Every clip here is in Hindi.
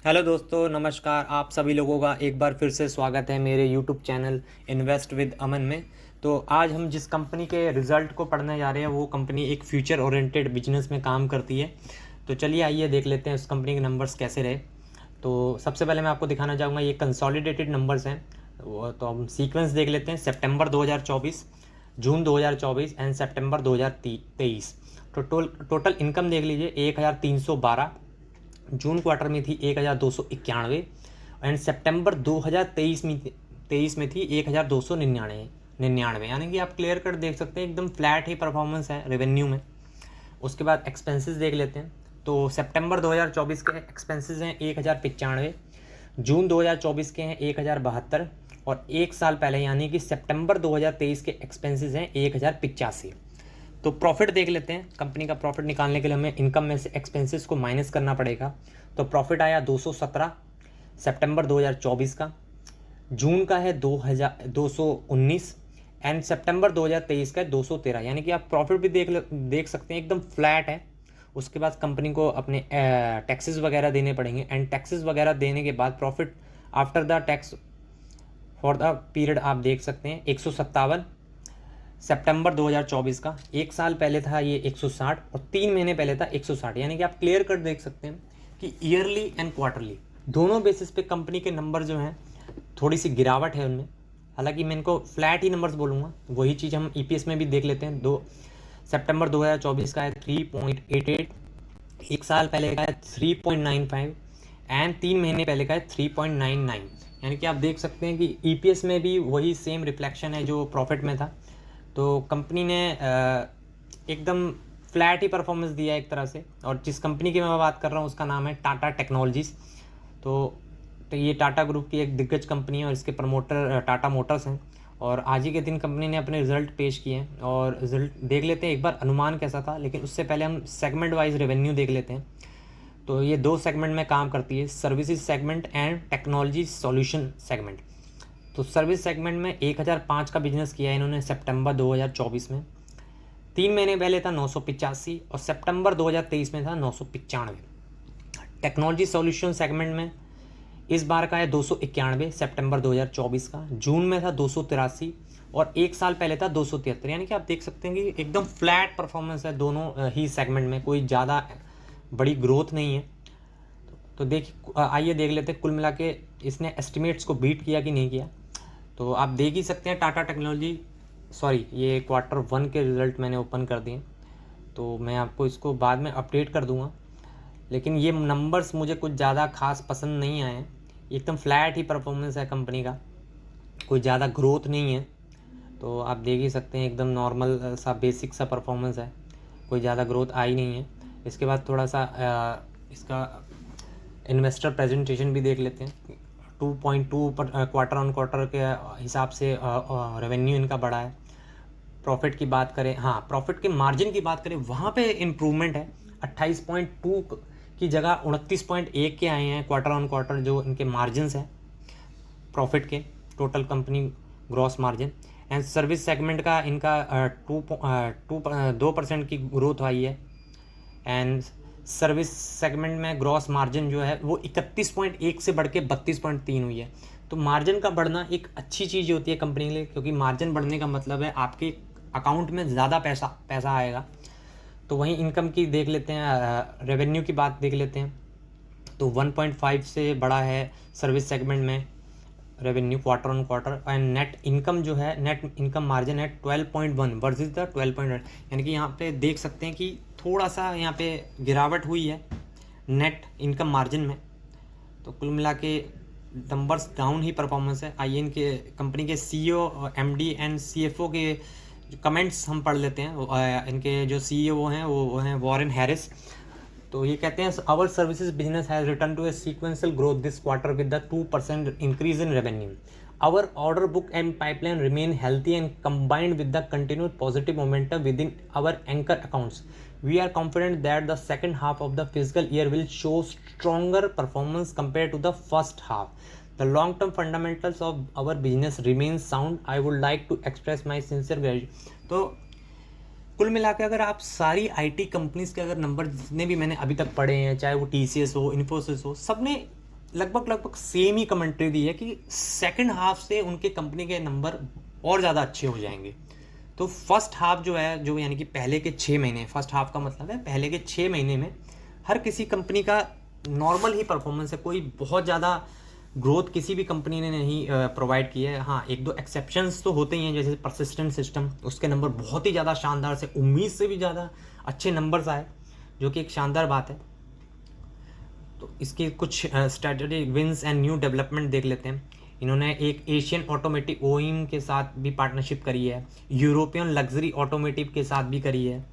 हेलो दोस्तों, नमस्कार। आप सभी लोगों का एक बार फिर से स्वागत है मेरे यूट्यूब चैनल इन्वेस्ट विद अमन में। तो आज हम जिस कंपनी के रिज़ल्ट को पढ़ने जा रहे हैं वो कंपनी एक फ्यूचर ओरिएंटेड बिजनेस में काम करती है। तो चलिए आइए देख लेते हैं उस कंपनी के नंबर्स कैसे रहे। तो सबसे पहले मैं आपको दिखाना चाहूँगा ये कंसोलिडेटेड नंबर्स हैं। तो हम सीक्वेंस देख लेते हैं। सितंबर 2024, जून 2024 एंड सितंबर 2023। तो टोटल इनकम देख लीजिए 1312। जून क्वार्टर में थी 1291 एंड सितंबर 2023 में थी 1299, यानी कि आप क्लियर कट देख सकते हैं एकदम फ्लैट ही परफॉर्मेंस है रेवेन्यू में। उसके बाद एक्सपेंसेस देख लेते हैं। तो सितंबर 2024 के एक्सपेंसेस हैं 1095, जून 2024 के हैं 1072 और एक साल पहले यानी कि सितंबर 2023 के एक्सपेंसेस हैं 1085। तो प्रॉफिट देख लेते हैं। कंपनी का प्रॉफिट निकालने के लिए हमें इनकम में से एक्सपेंसेस को माइनस करना पड़ेगा। तो प्रॉफिट आया 217 सितंबर 2024 का, जून का है 219 एंड सितंबर 2023 का है 213, यानी कि आप प्रॉफिट भी देख सकते हैं एकदम फ्लैट है। उसके बाद कंपनी को अपने टैक्सेस वगैरह देने पड़ेंगे एंड टैक्सेस वगैरह देने के बाद profit after the tax for the period आप देख सकते हैं 157 सितंबर 2024 का। एक साल पहले था ये 160 और 3 महीने पहले था 160, यानी कि आप क्लियर कट देख सकते हैं कि ईयरली एंड क्वार्टरली दोनों बेसिस पे कंपनी के नंबर जो हैं थोड़ी सी गिरावट है उनमें। हालांकि मैं इनको फ्लैट ही नंबर्स बोलूँगा। वही चीज़ हम ईपीएस में भी देख लेते हैं। सितंबर 2024 का है 3.88, एक साल पहले का है 3.95 एंड 3 महीने पहले का है 3.99, यानी कि आप देख सकते हैं कि ईपीएस में भी वही सेम रिफ्लेक्शन है जो प्रॉफिट में था। तो कंपनी ने एकदम फ्लैट ही परफॉर्मेंस दिया एक तरह से। और जिस कंपनी की मैं बात कर रहा हूँ उसका नाम है टाटा टेक्नोलॉजीज़। तो ये टाटा ग्रुप की एक दिग्गज कंपनी है और इसके प्रमोटर टाटा मोटर्स हैं। और आज ही के दिन कंपनी ने अपने रिजल्ट पेश किए हैं और रिजल्ट देख लेते हैं एक बार अनुमान कैसा था। लेकिन उससे पहले हम सेगमेंट वाइज रेवेन्यू देख लेते हैं। तो ये 2 सेगमेंट में काम करती है, services segment and technology solution segment. तो सर्विस सेगमेंट में 1005 का बिजनेस किया है इन्होंने सितंबर 2024 में। 3 महीने पहले था 985 और सितंबर 2023 में था 995। टेक्नोलॉजी सॉल्यूशन सेगमेंट में इस बार का है 291 सितंबर 2024 का, जून में था 283 और एक साल पहले था 273, यानी कि आप देख सकते हैं कि एकदम फ्लैट परफॉर्मेंस है दोनों ही सेगमेंट में, कोई ज़्यादा बड़ी ग्रोथ नहीं है। तो आइए देख लेते हैं कुल मिला के इसने एस्टिमेट्स को बीट किया कि नहीं किया। तो आप देख ही सकते हैं टाटा टेक्नोलॉजी, सॉरी ये Q1 के रिज़ल्ट मैंने ओपन कर दिए, तो मैं आपको इसको बाद में अपडेट कर दूंगा। लेकिन ये नंबर्स मुझे कुछ ज़्यादा खास पसंद नहीं आए हैं। एकदम फ्लैट ही परफॉर्मेंस है कंपनी का, कोई ज़्यादा ग्रोथ नहीं है। तो आप देख ही सकते हैं एकदम नॉर्मल सा बेसिक सा परफॉर्मेंस है, कोई ज़्यादा ग्रोथ आई नहीं है। इसके बाद थोड़ा सा इसका इन्वेस्टर प्रेजेंटेशन भी देख लेते हैं। 2.2 पर क्वार्टर ऑन क्वार्टर के हिसाब से रेवेन्यू इनका बढ़ा है। प्रॉफिट की बात करें, हाँ प्रॉफिट के मार्जिन की बात करें वहाँ पे इम्प्रूवमेंट है। 28.2 की जगह 29.1 के आए हैं क्वार्टर ऑन क्वार्टर जो इनके मार्जिन हैं प्रॉफिट के, total company gross margin. And service segment का इनका 2% की ग्रोथ आई है। एंड सर्विस सेगमेंट में ग्रॉस मार्जिन जो है वो 31.1 से बढ़ के 32.3 हुई है। तो मार्जिन का बढ़ना एक अच्छी चीज़ होती है कंपनी के लिए, क्योंकि मार्जिन बढ़ने का मतलब है आपके अकाउंट में ज़्यादा पैसा आएगा। तो वहीं इनकम की देख लेते हैं, रेवेन्यू की बात देख लेते हैं। तो 1.5 से बड़ा है सर्विस सेगमेंट में revenue quarter on quarter. And net income जो है, नेट इनकम मार्जिन है 12.1 वर्सेस द 12.8, यानी कि यहाँ पे देख सकते हैं कि थोड़ा सा यहाँ पे गिरावट हुई है नेट इनकम मार्जिन में। तो कुल मिला के नंबर्स डाउन ही परफॉर्मेंस है। आइए इनके कंपनी के सीईओ, एमडी एंड सीएफओ के कमेंट्स हम पढ़ लेते हैं। इनके जो सीईओ हैं वो हैं वॉरेन हैरिस। तो ये कहते हैं our services business has return to a sequential growth this quarter with the 2% increase in revenue. Our order book and pipeline remain healthy and combined with the continued positive momentum within our anchor accounts, we are confident that the second half of the fiscal year will show stronger performance compared to the first half. The long-term fundamentals of our business remain sound. I would like to express my sincere gratitude. तो कुल मिला के अगर आप सारी आईटी कंपनीज के अगर नंबर जितने भी मैंने अभी तक पढ़े हैं, चाहे वो टीसीएस हो, इन्फोसिस हो, सब ने लगभग सेम ही कमेंट्री दी है कि सेकंड हाफ से उनके कंपनी के नंबर और ज़्यादा अच्छे हो जाएंगे। तो फर्स्ट हाफ जो है, जो यानी कि पहले के 6 महीने, फर्स्ट हाफ का मतलब है पहले के 6 महीने में हर किसी कंपनी का नॉर्मल ही परफॉर्मेंस है। कोई बहुत ज़्यादा ग्रोथ किसी भी कंपनी ने नहीं प्रोवाइड की है। हाँ, एक दो एक्सेप्शंस तो होते ही हैं, जैसे परसिस्टेंट सिस्टम, उसके नंबर बहुत ही ज़्यादा शानदार से, उम्मीद से भी ज़्यादा अच्छे नंबर्स आए, जो कि एक शानदार बात है। तो इसके कुछ strategic wins and new development देख लेते हैं। इन्होंने एक एशियन ऑटोमेटिव ओईएम के साथ भी पार्टनरशिप करी है, यूरोपियन लग्जरी ऑटोमेटिव के साथ भी करी है।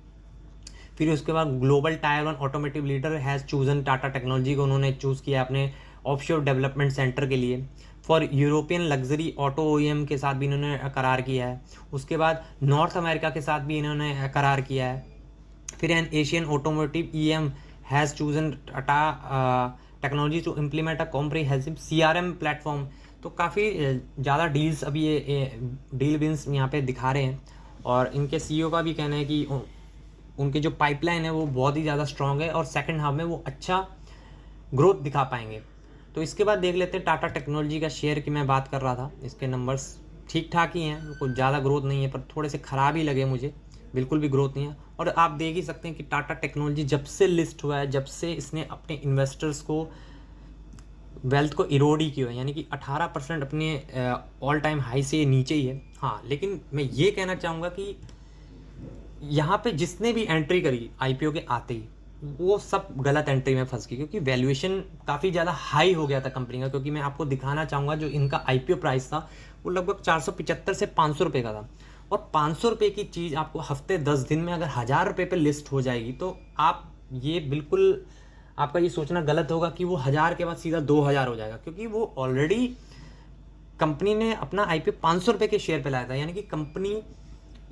फिर उसके बाद global tyre 1 automotive leader has chosen Tata technology को उन्होंने चूज़ किया अपने ऑफशोर डेवलपमेंट सेंटर के लिए। For European luxury auto OEM के साथ भी इन्होंने करार किया है। उसके बाद नॉर्थ अमेरिका के साथ भी इन्होंने करार किया है। फिर an Asian automotive EM has chosen Tata technology to implement a comprehensive CRM platform. तो काफ़ी ज़्यादा डील्स अभी ये डील विंस यहाँ पे दिखा रहे हैं। और इनके सीईओ का भी कहना है कि उनकी जो पाइपलाइन है वो बहुत ही ज़्यादा स्ट्रॉन्ग है और सेकंड हाफ में वो अच्छा ग्रोथ दिखा पाएंगे। तो इसके बाद देख लेते हैं टाटा टेक्नोलॉजी का शेयर की मैं बात कर रहा था। इसके नंबर्स ठीक ठाक ही हैं, कुछ ज़्यादा ग्रोथ नहीं है, पर थोड़े से ख़राब ही लगे मुझे, बिल्कुल भी ग्रोथ नहीं है। और आप देख ही सकते हैं कि टाटा टेक्नोलॉजी जब से लिस्ट हुआ है, जब से इसने अपने इन्वेस्टर्स को वेल्थ को इरोड ही किया है, यानी कि 18% अपने ऑल टाइम हाई से नीचे ही है। हाँ, लेकिन मैं ये कहना चाहूँगा कि यहाँ पे जिसने भी एंट्री करी आईपीओ के आते ही, वो सब गलत एंट्री में फंस गई, क्योंकि वैल्यूएशन काफ़ी ज़्यादा हाई हो गया था कंपनी का। क्योंकि मैं आपको दिखाना चाहूँगा जो इनका आईपीओ प्राइस था वो लगभग 475 से 500 रुपये का था। और 500 रुपये की चीज़ आपको हफ्ते 10 दिन में अगर 1000 रुपये पे लिस्ट हो जाएगी, तो आप ये बिल्कुल, आपका ये सोचना गलत होगा कि वो 1000 के बाद सीधा 2000 हो जाएगा। क्योंकि वो ऑलरेडी कंपनी ने अपना आईपीओ 500 रुपये के शेयर पे लाया था, यानी कि कंपनी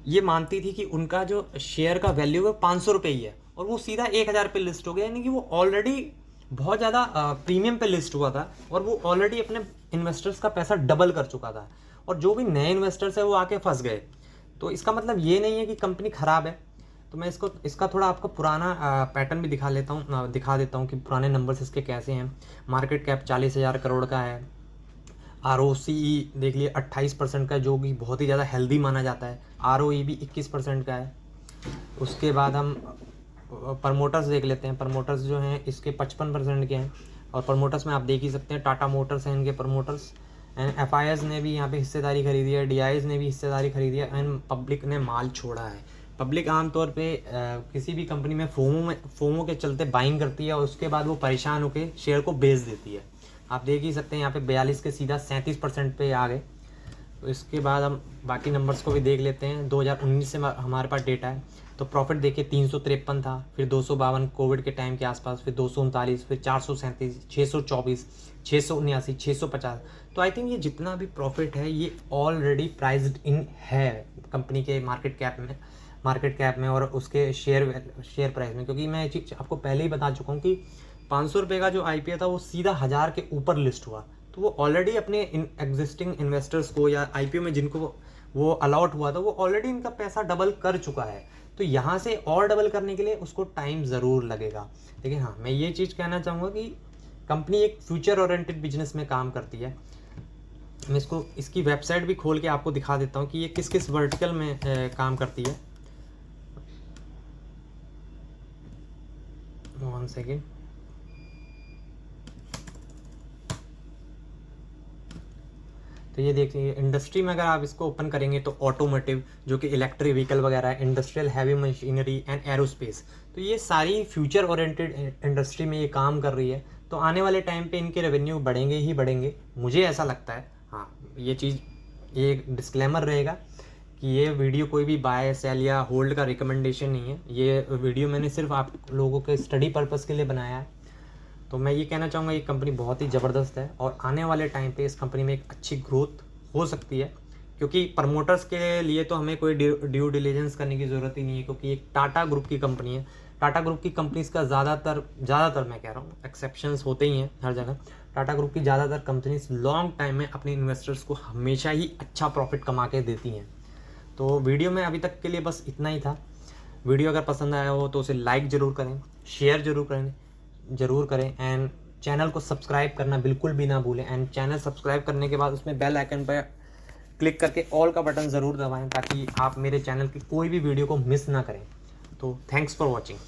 ये मानती थी कि उनका जो शेयर का वैल्यू है 500 रुपये ही है, और वो सीधा 1000 पे लिस्ट हो गया। यानी कि वो ऑलरेडी बहुत ज़्यादा प्रीमियम पे लिस्ट हुआ था, और वो ऑलरेडी अपने इन्वेस्टर्स का पैसा डबल कर चुका था, और जो भी नए इन्वेस्टर्स है वो आके फंस गए। तो इसका मतलब ये नहीं है कि कंपनी ख़राब है। तो मैं इसका थोड़ा आपको पुराना पैटर्न भी दिखा देता हूँ कि पुराने नंबर्स इसके कैसे हैं। मार्केट कैप 40,000 करोड़ का है। आरओसीई देख लिए 28% का, जो कि बहुत ही ज़्यादा हेल्दी माना जाता है। आरओई भी 21% का है। उसके बाद हम प्रमोटर्स देख लेते हैं। प्रमोटर्स जो हैं इसके 55% के हैं, और प्रमोटर्स में आप देख ही सकते हैं टाटा मोटर्स हैं इनके प्रमोटर्स, एंड एफआईएस ने भी यहाँ पे हिस्सेदारी खरीदी है, डीआईएस ने भी हिस्सेदारी खरीदी है, एंड पब्लिक ने माल छोड़ा है। पब्लिक आमतौर पे किसी भी कंपनी में फोमो के चलते बाइंग करती है, और उसके बाद वो परेशान होकर शेयर को बेच देती है। आप देख ही सकते हैं यहाँ पे 42 के सीधा 37% पे आ गए। तो इसके बाद हम बाकी नंबर्स को भी देख लेते हैं। 2019 से हमारे पास डेटा है। तो प्रॉफिट देखिए 353 था, फिर 252 कोविड के टाइम के आसपास, फिर 239, फिर 437, 624, 679, 650। तो आई थिंक ये जितना भी प्रॉफिट है ये ऑलरेडी प्राइज्ड इन है कंपनी के मार्केट कैप में और उसके शेयर प्राइस में। क्योंकि मैं ये चीज़ आपको पहले ही बता चुका हूँ कि 500 रुपये का जो आईपीओ था वो सीधा 1000 के ऊपर लिस्ट हुआ। तो वो ऑलरेडी अपने एग्जिस्टिंग इन्वेस्टर्स को, या आईपीओ में जिनको वो अलॉट हुआ था, वो ऑलरेडी इनका पैसा डबल कर चुका है। तो यहाँ से और डबल करने के लिए उसको टाइम ज़रूर लगेगा। लेकिन हाँ, मैं ये चीज़ कहना चाहूँगा कि कंपनी एक फ्यूचर ओरिएंटेड बिजनेस में काम करती है। मैं इसकी वेबसाइट भी खोल के आपको दिखा देता हूँ कि ये किस किस वर्टिकल में काम करती है। 1 सेकेंड। तो ये देखिए, इंडस्ट्री में अगर आप इसको ओपन करेंगे तो ऑटोमोटिव, जो कि इलेक्ट्रिक व्हीकल वगैरह है, industrial heavy machinery and aerospace, तो ये सारी फ्यूचर ओरिएंटेड इंडस्ट्री में ये काम कर रही है। तो आने वाले टाइम पे इनके रेवेन्यू बढ़ेंगे ही बढ़ेंगे, मुझे ऐसा लगता है। हाँ, ये चीज़, ये एक डिस्क्लेमर रहेगा कि ये वीडियो कोई भी बाय सेल या होल्ड का रिकमेंडेशन नहीं है। ये वीडियो मैंने सिर्फ आप लोगों के स्टडी पर्पज़ के लिए बनाया है। तो मैं ये कहना चाहूँगा ये कंपनी बहुत ही ज़बरदस्त है, और आने वाले टाइम पे इस कंपनी में एक अच्छी ग्रोथ हो सकती है। क्योंकि प्रमोटर्स के लिए तो हमें कोई ड्यू डिलिजेंस करने की ज़रूरत ही नहीं है, क्योंकि एक टाटा ग्रुप की कंपनी है। टाटा ग्रुप की कंपनीज़ का ज़्यादातर मैं कह रहा हूँ, एक्सेप्शंस होते ही हैं हर जगह। टाटा ग्रुप की ज़्यादातर कंपनीज लॉन्ग टाइम में अपने इन्वेस्टर्स को हमेशा ही अच्छा प्रॉफिट कमा के देती हैं। तो वीडियो में अभी तक के लिए बस इतना ही था। वीडियो अगर पसंद आया हो तो उसे लाइक ज़रूर करें, शेयर ज़रूर करें, एंड चैनल को सब्सक्राइब करना बिल्कुल भी ना भूलें, एंड चैनल सब्सक्राइब करने के बाद उसमें बेल आइकन पर क्लिक करके ऑल का बटन ज़रूर दबाएं ताकि आप मेरे चैनल की कोई भी वीडियो को मिस ना करें। तो थैंक्स फॉर वॉचिंग।